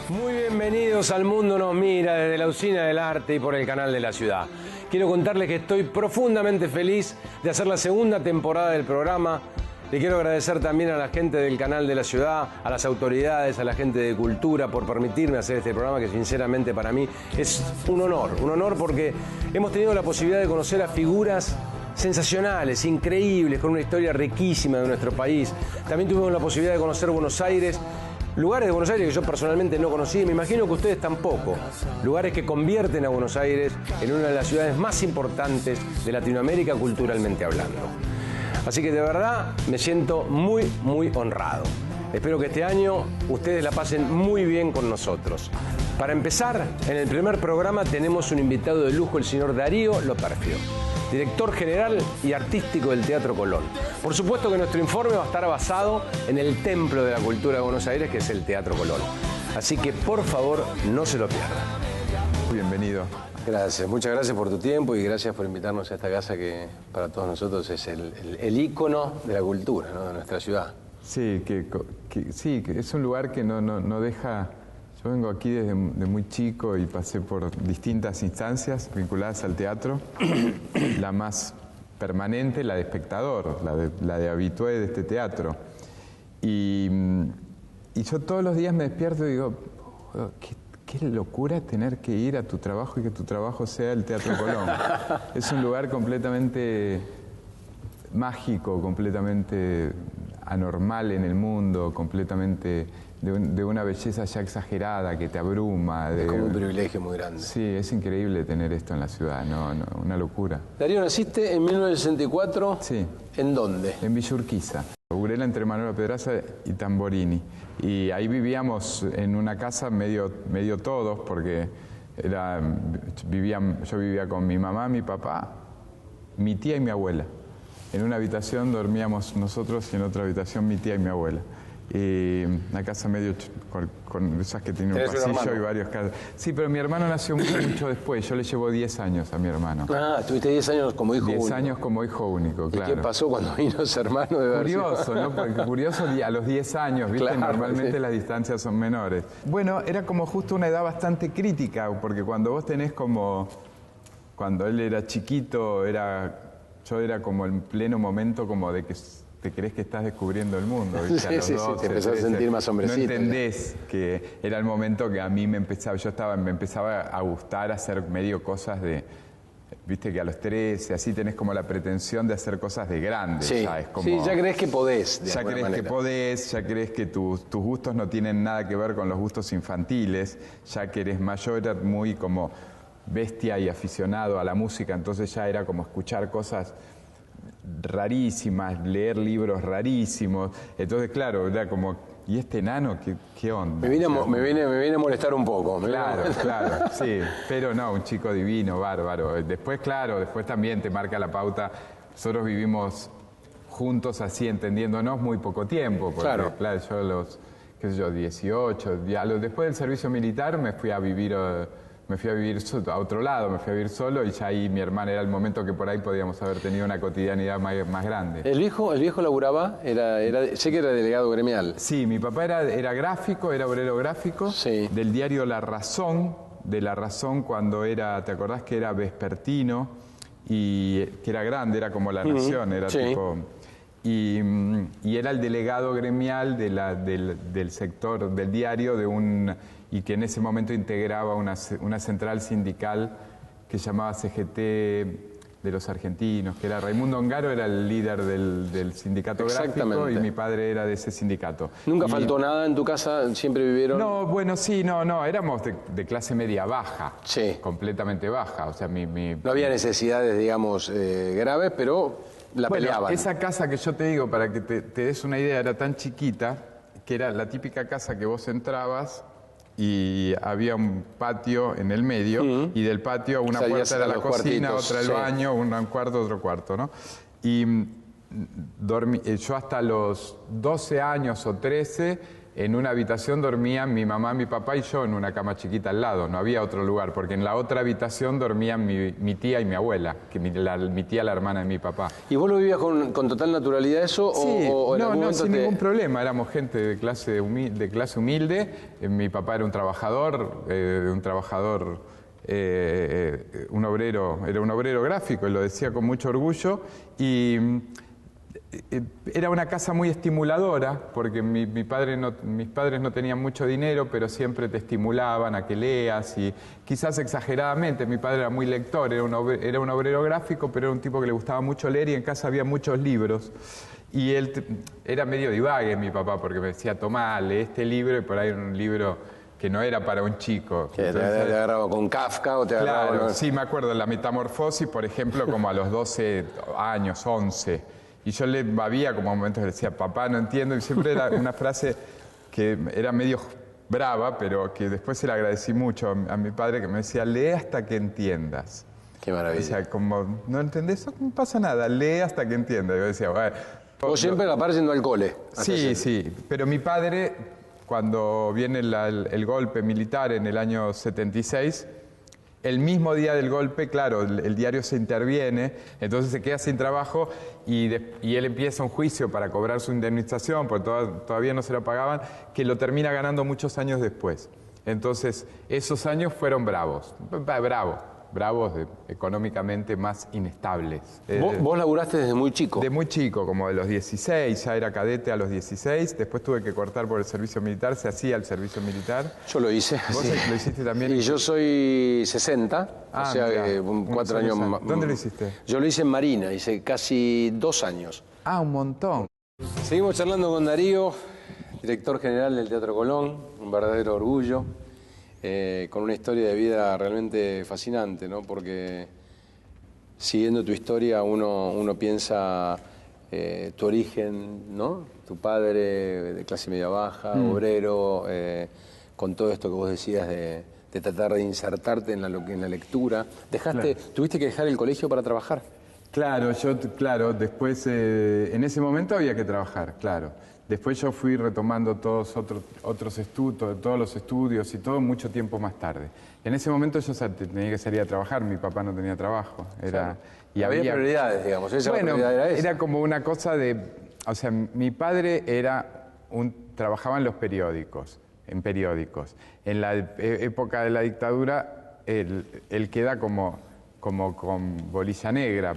Muy bienvenidos al Mundo Nos Mira desde la Usina del Arte y por el canal de la ciudad. Quiero contarles que estoy profundamente feliz de hacer la segunda temporada del programa. Le quiero agradecer también a la gente del canal de la ciudad, a las autoridades, a la gente de cultura por permitirme hacer este programa que sinceramente para mí es un honor porque hemos tenido la posibilidad de conocer a figuras sensacionales, increíbles, con una historia riquísima de nuestro país. También tuvimos la posibilidad de conocer Buenos Aires, lugares de Buenos Aires que yo personalmente no conocí, y me imagino que ustedes tampoco. Lugares que convierten a Buenos Aires en una de las ciudades más importantes de Latinoamérica culturalmente hablando. Así que de verdad me siento muy honrado. Espero que este año ustedes la pasen muy bien con nosotros. Para empezar, en el primer programa tenemos un invitado de lujo, el señor Darío Loperfido, director general y artístico del Teatro Colón. Por supuesto que nuestro informe va a estar basado en el templo de la cultura de Buenos Aires, que es el Teatro Colón. Así que, por favor, no se lo pierdan. Bienvenido. Gracias, muchas gracias por tu tiempo y gracias por invitarnos a esta casa que para todos nosotros es el ícono de la cultura, ¿no?, de nuestra ciudad. Sí, que es un lugar que no deja... Yo vengo aquí desde muy chico y pasé por distintas instancias vinculadas al teatro. La más permanente, la de espectador, la de habitué de este teatro. Y yo todos los días me despierto y digo, qué locura tener que ir a tu trabajo y que tu trabajo sea el Teatro Colón. Es un lugar completamente mágico, completamente anormal en el mundo, completamente de una belleza ya exagerada que te abruma. Es como un privilegio muy grande. Sí, es increíble tener esto en la ciudad, una locura. Darío, naciste en 1964. Sí. ¿En dónde? En Villa Urquiza, Urela, entre Manuela Pedraza y Tamborini. Y ahí vivíamos en una casa medio todos, porque yo vivía con mi mamá, mi papá, mi tía y mi abuela. En una habitación dormíamos nosotros y en otra habitación mi tía y mi abuela. Y una casa medio con esas que tienen un pasillo y varios casas. Sí, pero mi hermano nació mucho después. Yo le llevo 10 años a mi hermano. Ah, tuviste 10 años como hijo único. 10 años como hijo único, claro. ¿Y qué pasó cuando vino ese hermano de Curioso, ¿no? Porque curioso a los 10 años, ¿viste? Claro, normalmente sí. Las distancias son menores. Bueno, era como justo una edad bastante crítica, porque cuando vos tenés como... Cuando él era chiquito, yo era como en pleno momento como de que te crees que estás descubriendo el mundo, ¿viste? Sí, te empezás a sentir más hombrecito. No entendés que era el momento que a mí me empezaba a gustar hacer medio cosas de... Viste que a los 13, así tenés como la pretensión de hacer cosas de grandes. Sí, ¿sabes? Como, sí, ya crees que podés. Ya crees que podés, ya crees que tus gustos no tienen nada que ver con los gustos infantiles, ya que eres mayor, eras muy como bestia y aficionado a la música, entonces ya era como escuchar cosas rarísimas, leer libros rarísimos. Entonces, claro, era como, ¿y este enano qué onda? Me viene a molestar un poco. Claro, sí. Pero no, un chico divino, bárbaro. Después, claro, después también te marca la pauta. Nosotros vivimos juntos así, entendiéndonos muy poco tiempo. Porque, claro, yo los, 18, después del servicio militar me fui a vivir a otro lado, me fui a vivir solo y ya ahí mi hermana era el momento que por ahí podíamos haber tenido una cotidianidad más grande. ¿El viejo laburaba? Sé que era delegado gremial. Sí, mi papá era gráfico, era obrero gráfico, sí. Del diario La Razón, de La Razón cuando era, ¿te acordás que era vespertino? Y que era grande, era como La Nación, era sí. Tipo... Y era el delegado gremial del sector del diario y que en ese momento integraba una central sindical que llamaba CGT de los argentinos, que era Raimundo Ongaro, era el líder del sindicato gráfico y mi padre era de ese sindicato. ¿Nunca faltó nada en tu casa? ¿Siempre vivieron? No, bueno, sí, no, éramos de clase media baja, sí. Completamente baja. O sea, no había necesidades, digamos, graves, pero... Bueno, esa casa que yo te digo, para que te des una idea, era tan chiquita que era la típica casa que vos entrabas y había un patio en el medio y del patio una puerta era la cocina, otra el baño, un cuarto, otro cuarto, ¿no? Y yo hasta los 12 años o 13 en una habitación dormían mi mamá, mi papá y yo en una cama chiquita al lado, no había otro lugar, porque en la otra habitación dormían mi tía y mi abuela, que mi tía, la hermana de mi papá. ¿Y vos lo vivías con total naturalidad eso? Sí, o en algún momento sin ningún problema, éramos gente de clase humilde, mi papá era un trabajador, un obrero, era un obrero gráfico, y lo decía con mucho orgullo, y era una casa muy estimuladora, porque mis padres no tenían mucho dinero, pero siempre te estimulaban a que leas, y quizás exageradamente. Mi padre era muy lector, era un obrero gráfico, pero era un tipo que le gustaba mucho leer, y en casa había muchos libros. Y él era medio divague, mi papá, porque me decía, tomá, lee este libro, y por ahí era un libro que no era para un chico. ¿Te agarraba con Kafka o te agarraba? Claro, sí, me acuerdo, La Metamorfosis, por ejemplo, como a los 12 años, 11. Y yo había como momentos que le decía, papá, no entiendo, y siempre era una frase que era medio brava, pero que después se la agradecí mucho a mi padre, que me decía, lee hasta que entiendas. Qué maravilla. O sea, como, ¿no entendés? No pasa nada, lee hasta que entiendas. Yo decía, bueno... Vos siempre la par yendo al cole. Sí, pero mi padre, cuando viene el golpe militar en el año 76... El mismo día del golpe, claro, el diario se interviene, entonces se queda sin trabajo y él empieza un juicio para cobrar su indemnización, porque todavía no se lo pagaban, que lo termina ganando muchos años después. Entonces, esos años fueron bravos, económicamente más inestables. ¿Vos laburaste desde muy chico? De muy chico, como de los 16, ya era cadete a los 16, después tuve que cortar por el servicio militar, se hacía el servicio militar. Yo lo hice. ¿Vos lo hiciste también? Y yo soy 60, o sea, mirá, 4 años más. ¿Dónde lo hiciste? Yo lo hice en Marina, hice casi 2 años. Ah, un montón. Seguimos charlando con Darío, director general del Teatro Colón, un verdadero orgullo. Con una historia de vida realmente fascinante, ¿no? Porque siguiendo tu historia uno piensa tu origen, ¿no? Tu padre de clase media baja, obrero, con todo esto que vos decías de tratar de insertarte en la lectura. ¿Tuviste que dejar el colegio para trabajar? Claro, después, en ese momento había que trabajar, claro. Después yo fui retomando todos los estudios y todo mucho tiempo más tarde. En ese momento yo tenía que salir a trabajar, mi papá no tenía trabajo. Claro. Y había prioridades, digamos. Bueno, era como una cosa de... O sea, mi padre trabajaba en los periódicos, En la época de la dictadura, él queda como con bolilla negra,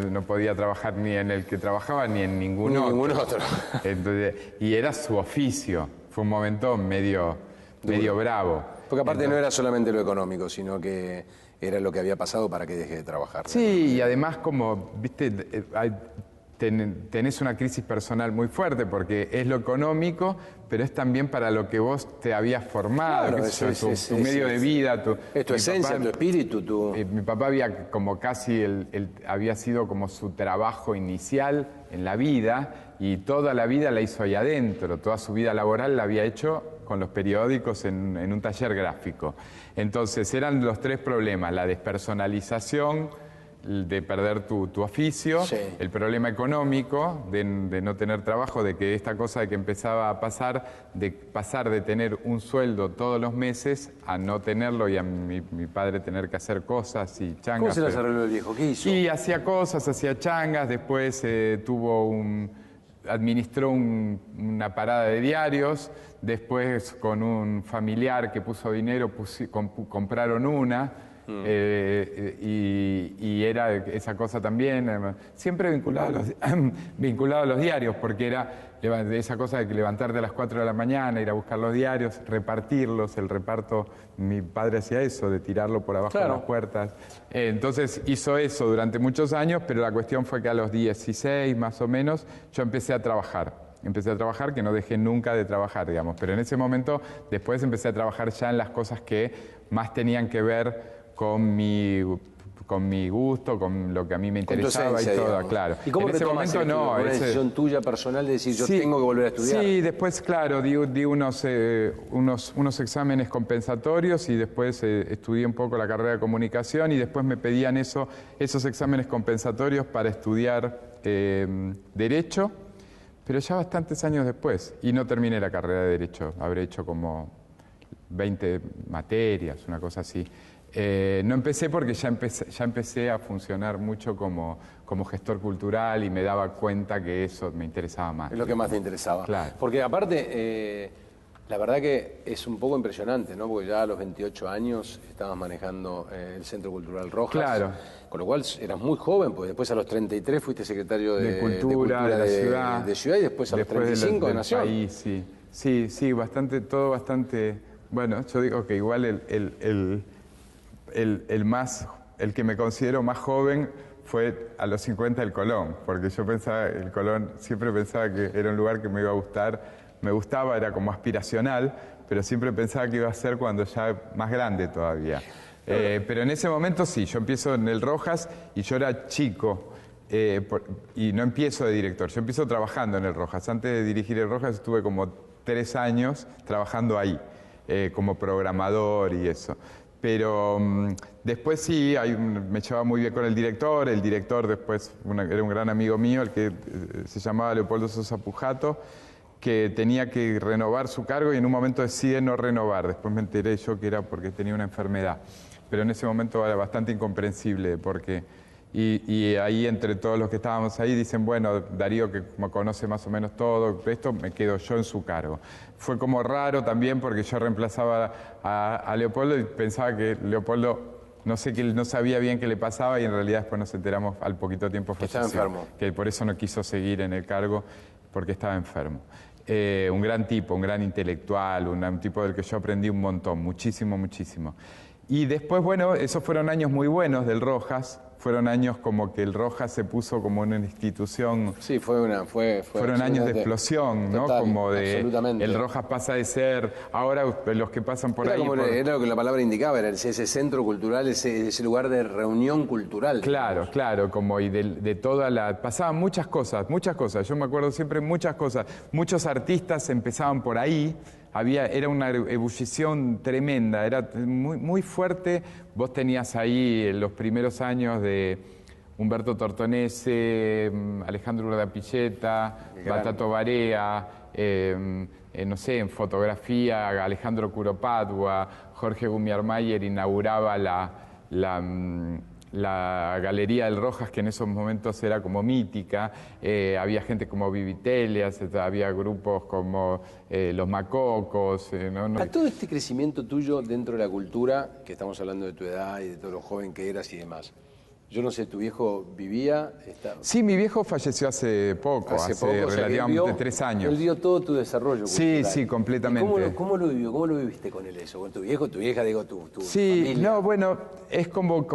no podía trabajar ni en el que trabajaba ni en ningún otro. Entonces, y era su oficio. Fue un momento medio bravo. Porque aparte no era solamente lo económico, sino que era lo que había pasado para que deje de trabajar. Sí, y además como, viste, tenés una crisis personal muy fuerte porque es lo económico, pero es también para lo que vos te habías formado, claro, tu medio de vida. Es tu esencia, tu espíritu. Mi papá había como casi, había sido como su trabajo inicial en la vida y toda la vida la hizo ahí adentro, toda su vida laboral la había hecho con los periódicos en un taller gráfico. Entonces eran los 3 problemas, la despersonalización, de perder tu oficio, el problema económico de no tener trabajo, de que esta cosa de que empezaba a pasar de tener un sueldo todos los meses a no tenerlo y a mi padre tener que hacer cosas y changas. ¿Cómo se las arregló el viejo? ¿Qué hizo? Y hacía cosas, hacía changas, después administró una parada de diarios, después con un familiar que puso dinero compraron una. Y era esa cosa también, siempre vinculado a los diarios, porque era esa cosa de levantarte a las 4 de la mañana, ir a buscar los diarios, repartirlos, el reparto, mi padre hacía eso, de tirarlo por abajo de las puertas. Entonces hizo eso durante muchos años, pero la cuestión fue que a los 16 más o menos yo empecé a trabajar, que no dejé nunca de trabajar, digamos, pero en ese momento después empecé a trabajar ya en las cosas que más tenían que ver con mi gusto, con lo que a mí me interesaba y todo, digamos. Claro. ¿Y cómo en ese momento ¿Una decisión tuya personal de decir yo tengo que volver a estudiar? Sí, después, claro, di unos exámenes compensatorios y después estudié un poco la carrera de comunicación y después me pedían esos exámenes compensatorios para estudiar Derecho, pero ya bastantes años después. Y no terminé la carrera de Derecho, habré hecho como 20 materias, una cosa así. No empecé porque ya empecé a funcionar mucho como gestor cultural y me daba cuenta que eso me interesaba más. Es lo que más te interesaba. Claro. Porque aparte, la verdad que es un poco impresionante, ¿no? Porque ya a los 28 años estabas manejando el Centro Cultural Rojas. Claro. Con lo cual eras muy joven, porque después a los 33 fuiste secretario de Cultura de la ciudad. De Ciudad y después a los 35 de Nación. País, sí, bastante, todo bastante... Bueno, yo digo que igual el que me considero más joven fue a los 50 el Colón, porque yo pensaba, el Colón siempre pensaba que era un lugar que me iba a gustar, me gustaba, era como aspiracional, pero siempre pensaba que iba a ser cuando ya más grande todavía. Pero en ese momento sí, yo empiezo en el Rojas y yo era chico, y no empiezo de director, yo empiezo trabajando en el Rojas. Antes de dirigir el Rojas estuve como 3 años trabajando ahí, como programador y eso. Pero después sí, me llevaba muy bien con el director después era un gran amigo mío, el que se llamaba Leopoldo Sosa Pujato, que tenía que renovar su cargo y en un momento decide no renovar. Después me enteré yo que era porque tenía una enfermedad, pero en ese momento era bastante incomprensible porque... Y ahí entre todos los que estábamos ahí dicen, bueno, Darío que como conoce más o menos todo esto, me quedo yo en su cargo. Fue como raro también porque yo reemplazaba a Leopoldo y pensaba que Leopoldo, no sé, que él no sabía bien qué le pasaba y en realidad después nos enteramos al poquito tiempo falleció. Que estaba enfermo. Que por eso no quiso seguir en el cargo porque estaba enfermo. Un gran tipo, un gran intelectual, un tipo del que yo aprendí un montón, muchísimo. Y después, bueno, esos fueron años muy buenos del Rojas. Fueron años como que el Rojas se puso como una institución... Sí, fueron años de explosión, ¿no? Total, como de... absolutamente. El Rojas pasa de ser... Ahora los que pasan por era ahí... Era lo que la palabra indicaba, era ese centro cultural, ese lugar de reunión cultural. Claro, como y de toda la... Pasaban muchas cosas. Yo me acuerdo siempre muchas cosas. Muchos artistas empezaban por ahí. Era una ebullición tremenda, era muy, muy fuerte. Vos tenías ahí los primeros años de Humberto Tortonese, Alejandro Urdapilleta, Batato Barea, no sé, en fotografía, Alejandro Curopadua, Jorge Gumiarmayer inauguraba la Galería del Rojas, que en esos momentos era como mítica. Había gente como Vivitelias, había grupos como Los Macocos. A todo este crecimiento tuyo dentro de la cultura, que estamos hablando de tu edad y de todo lo joven que eras y demás, yo no sé, ¿tu viejo vivía? Sí, mi viejo falleció hace poco, relativamente 3 años. Él vio todo tu desarrollo cultural. Sí, completamente. ¿Cómo lo vivió? ¿Cómo lo viviste con él eso? ¿Con tu viejo, tu vieja, digo, tu sí, familia? No, bueno, es como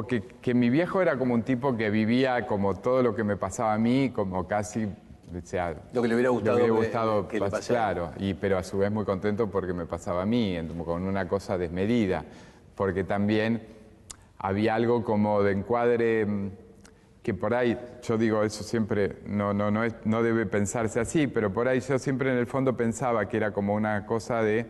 que mi viejo era como un tipo que vivía como todo lo que me pasaba a mí, como casi... O sea, lo que le hubiera gustado que le pasara. Claro, pero a su vez muy contento porque me pasaba a mí, con una cosa desmedida, porque también... Había algo como de encuadre que por ahí, yo digo eso siempre, no debe pensarse así, pero por ahí yo siempre en el fondo pensaba que era como una cosa de,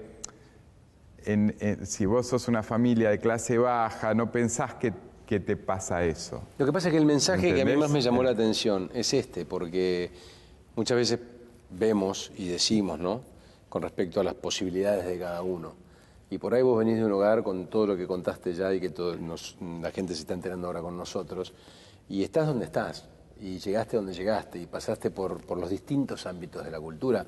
si vos sos una familia de clase baja, no pensás que te pasa eso. Lo que pasa es que el mensaje que a mí más me llamó la atención es porque muchas veces vemos y decimos, ¿no?, con respecto a las posibilidades de cada uno. Y por ahí vos venís de un hogar con todo lo que contaste ya y que la gente se está enterando ahora con nosotros, y estás donde estás, y llegaste donde llegaste, y pasaste por los distintos ámbitos de la cultura.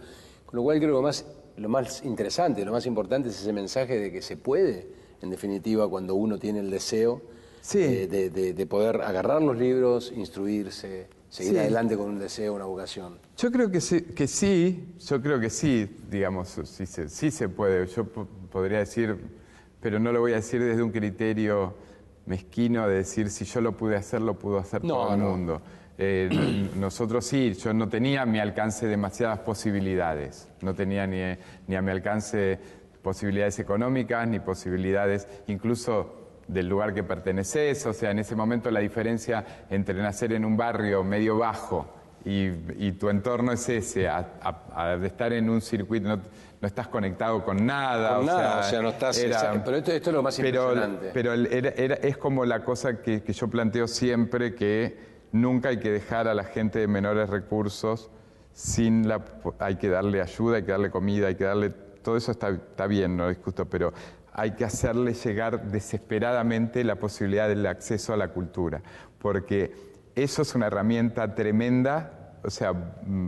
Con lo cual creo que lo más interesante, lo más importante es ese mensaje de que se puede, en definitiva, cuando uno tiene el deseo de poder agarrar los libros, instruirse, seguir adelante con un deseo, una vocación. Yo creo que sí, digamos, sí se puede. Yo podría decir, pero no lo voy a decir desde un criterio mezquino de decir si yo lo pude hacer, lo pudo hacer todo el mundo. Nosotros sí, yo no tenía a mi alcance demasiadas posibilidades, no tenía ni a mi alcance posibilidades económicas, ni posibilidades incluso del lugar que perteneces. O sea, en ese momento la diferencia entre nacer en un barrio medio bajo y tu entorno es ese, a estar en un circuito, no estás conectado con nada. O sea, no estás... pero esto es lo más impresionante. Pero es como la cosa que yo planteo siempre, que nunca hay que dejar a la gente de menores recursos hay que darle ayuda, hay que darle comida, hay que darle... Todo eso está bien, no lo discuto, pero hay que hacerle llegar desesperadamente la posibilidad del acceso a la cultura, porque eso es una herramienta tremenda, o sea,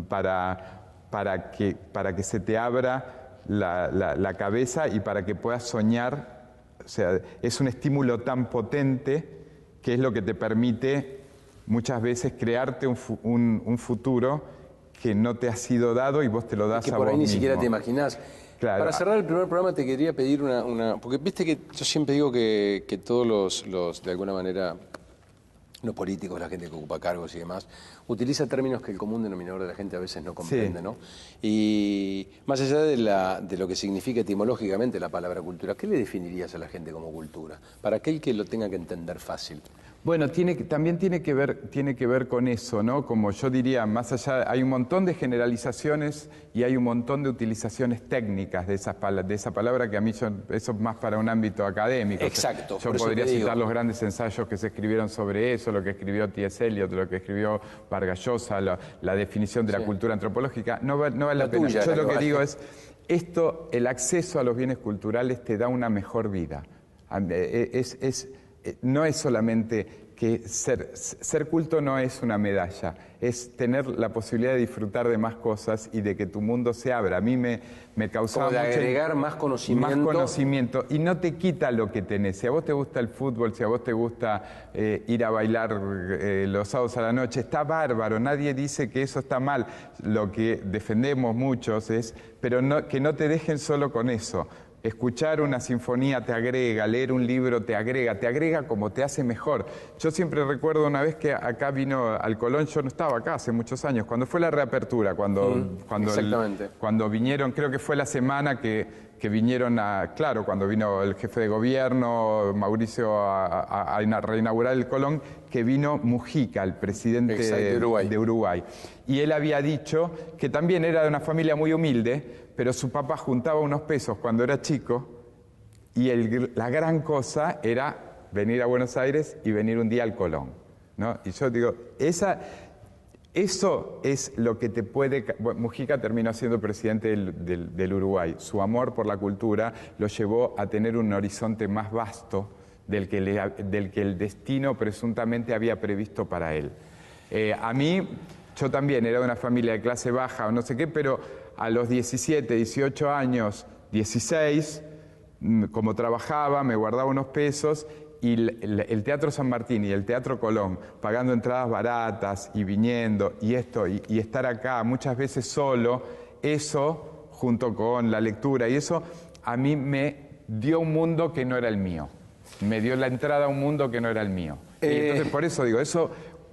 para que se te abra la cabeza y para que puedas soñar. O sea, es un estímulo tan potente que es lo que te permite muchas veces crearte un futuro que no te ha sido dado y vos te lo das a vos mismo. Que por ahí ni siquiera te imaginás. Claro. Para cerrar el primer programa te quería pedir porque viste que yo siempre digo que todos los, de alguna manera, los políticos, la gente que ocupa cargos y demás, utiliza términos que el común denominador de la gente a veces no comprende, sí, ¿no? Y más allá de lo que significa etimológicamente la palabra cultura, ¿qué le definirías a la gente como cultura? Para aquel que lo tenga que entender fácil. Bueno, también tiene que ver con eso, ¿no? Como yo diría, más allá, hay un montón de generalizaciones y hay un montón de utilizaciones técnicas de esa palabra que a mí eso es más para un ámbito académico. Exacto. O sea, yo podría citar los grandes ensayos que se escribieron sobre eso, lo que escribió T.S. Eliot, lo que escribió Vargas Llosa, la definición de la cultura antropológica. No vale la pena. Yo lo que digo es, el acceso a los bienes culturales te da una mejor vida. No es solamente que ser culto no es una medalla, es tener la posibilidad de disfrutar de más cosas y de que tu mundo se abra. A mí me causaba como de mucho agregar más conocimiento. Más conocimiento, y no te quita lo que tenés. Si a vos te gusta el fútbol, si a vos te gusta ir a bailar los sábados a la noche, está bárbaro, nadie dice que eso está mal. Lo que defendemos muchos es, que no te dejen solo con eso. Escuchar una sinfonía te agrega, leer un libro te agrega como te hace mejor. Yo siempre recuerdo una vez que acá vino al Colón, yo no estaba acá hace muchos años, cuando fue la reapertura, cuando vinieron, creo que fue la semana que vinieron cuando vino el jefe de gobierno, Mauricio, a reinaugurar el Colón, que vino Mujica, el presidente de Uruguay. Y él había dicho que también era de una familia muy humilde, pero su papá juntaba unos pesos cuando era chico y la gran cosa era venir a Buenos Aires y venir un día al Colón, ¿no? Y yo digo, eso es lo que te puede... Mujica terminó siendo presidente del Uruguay. Su amor por la cultura lo llevó a tener un horizonte más vasto del que el destino presuntamente había previsto para él. A mí, yo también era de una familia de clase baja o no sé qué, pero a los 17, 18 años, 16, como trabajaba, me guardaba unos pesos y el Teatro San Martín y el Teatro Colón, pagando entradas baratas y viniendo y estar acá muchas veces solo, eso, junto con la lectura y eso, a mí me dio un mundo que no era el mío. Me dio la entrada a un mundo que no era el mío. Y entonces, por eso digo,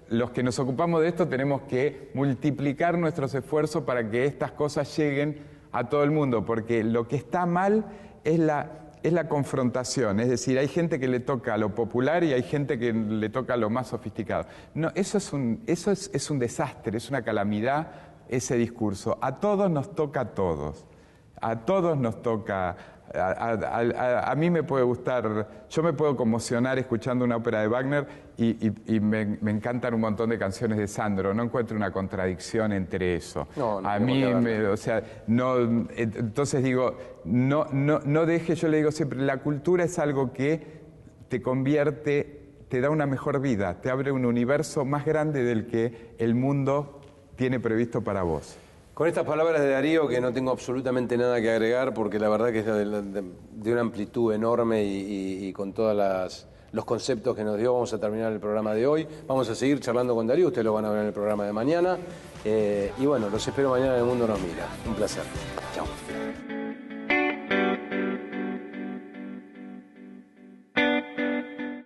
los que nos ocupamos de esto tenemos que multiplicar nuestros esfuerzos para que estas cosas lleguen a todo el mundo, porque lo que está mal es la confrontación, es decir, hay gente que le toca lo popular y hay gente que le toca lo más sofisticado. No, eso es un desastre, es una calamidad ese discurso. A todos nos toca a todos nos toca. A mí me puede gustar, yo me puedo conmocionar escuchando una ópera de Wagner y me encantan un montón de canciones de Sandro, no encuentro una contradicción entre eso. A mí, entonces digo, no deje, yo le digo siempre, la cultura es algo que te convierte, te da una mejor vida, te abre un universo más grande del que el mundo tiene previsto para vos. Con estas palabras de Darío, que no tengo absolutamente nada que agregar, porque la verdad que es de una amplitud enorme y con todos los conceptos que nos dio, vamos a terminar el programa de hoy. Vamos a seguir charlando con Darío, ustedes lo van a ver en el programa de mañana. Y bueno, los espero mañana en El Mundo Nos Mira. Un placer. Chao.